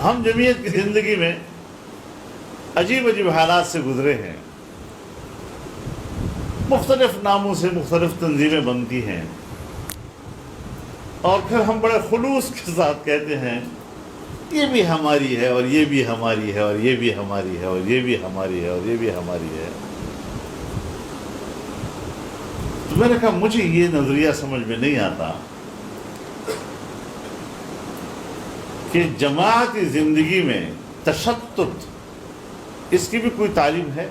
ہم جمعیت کی زندگی میں عجیب عجیب حالات سے گزرے ہیں، مختلف ناموں سے مختلف تنظیمیں بنتی ہیں، اور پھر ہم بڑے خلوص کے ساتھ کہتے ہیں یہ بھی ہماری ہے اور یہ بھی ہماری ہے اور یہ بھی ہماری ہے اور یہ بھی ہماری ہے اور یہ بھی ہماری ہے۔ تو میں نے کہا مجھے یہ نظریہ سمجھ میں نہیں آتا کہ جماعتی زندگی میں تشتت، اس کی بھی کوئی تعلیم ہے؟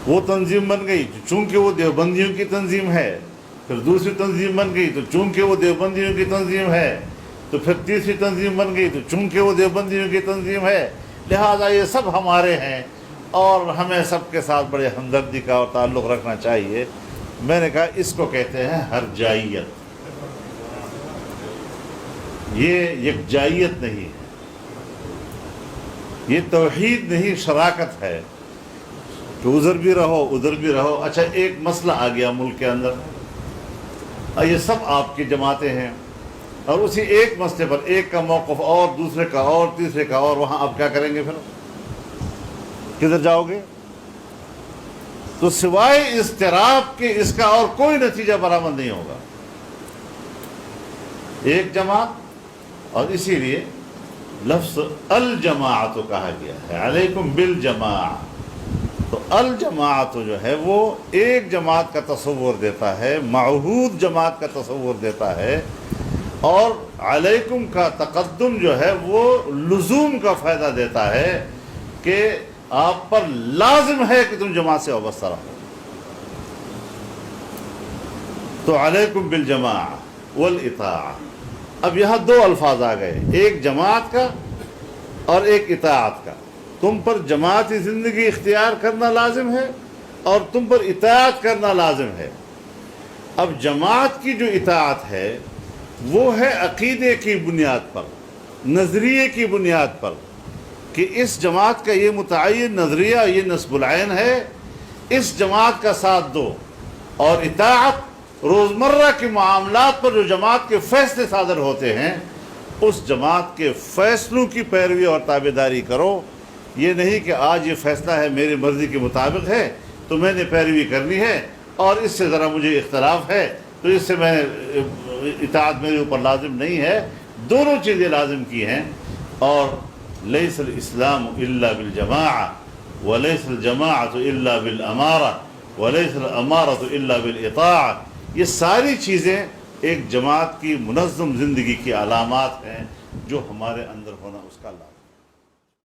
وہ تنظیم بن گئی چونکہ وہ دیوبندیوں کی تنظیم ہے، پھر دوسری تنظیم بن گئی تو چونکہ وہ دیوبندیوں کی تنظیم ہے، تو پھر تیسری تنظیم بن گئی تو چونکہ وہ دیوبندیوں کی تنظیم ہے، لہذا یہ سب ہمارے ہیں اور ہمیں سب کے ساتھ بڑے ہمدردی کا اور تعلق رکھنا چاہیے۔ میں نے کہا اس کو کہتے ہیں ہرجائیت، یہ یکجائیت نہیں ہے، یہ توحید نہیں، شراکت ہے کہ ادھر بھی رہو ادھر بھی رہو۔ اچھا ایک مسئلہ آ گیا ملک کے اندر، یہ سب آپ کی جماعتیں ہیں، اور اسی ایک مسئلے پر ایک کا موقف اور دوسرے کا اور تیسرے کا اور، وہاں آپ کیا کریں گے؟ پھر کدھر جاؤ گے؟ تو سوائے اضطراب کے اس کا اور کوئی نتیجہ برآمد نہیں ہوگا۔ ایک جماعت، اور اسی لیے لفظ الجماعت کہا گیا ہے، علیکم بالجماع۔ تو الجماعت جو ہے وہ ایک جماعت کا تصور دیتا ہے، معہود جماعت کا تصور دیتا ہے، اور علیکم کا تقدم جو ہے وہ لزوم کا فائدہ دیتا ہے کہ آپ پر لازم ہے کہ تم جماعت سے وابستہ رہو۔ تو علیکم بالجماع والاطاعہ، اب یہاں دو الفاظ آ گئے، ایک جماعت کا اور ایک اطاعت کا۔ تم پر جماعتی زندگی اختیار کرنا لازم ہے اور تم پر اطاعت کرنا لازم ہے۔ اب جماعت کی جو اطاعت ہے وہ ہے عقیدے کی بنیاد پر، نظریے کی بنیاد پر، کہ اس جماعت کا یہ متعین نظریہ، یہ نصب العین ہے، اس جماعت کا ساتھ دو۔ اور اطاعت روزمرہ کے معاملات پر جو جماعت کے فیصلے صادر ہوتے ہیں، اس جماعت کے فیصلوں کی پیروی اور تابعداری کرو۔ یہ نہیں کہ آج یہ فیصلہ ہے میری مرضی کے مطابق ہے تو میں نے پیروی کرنی ہے، اور اس سے ذرا مجھے اختلاف ہے تو اس سے میں اطاعت میرے اوپر لازم نہیں ہے۔ دونوں چیزیں لازم کی ہیں۔ اور لیس الاسلام الا بالجماعہ ولیس الجماعۃ الا بالامارہ ولیس الامارۃ الا بالاطاعہ، یہ ساری چیزیں ایک جماعت کی منظم زندگی کی علامات ہیں جو ہمارے اندر ہونا اس کا لازم ہے۔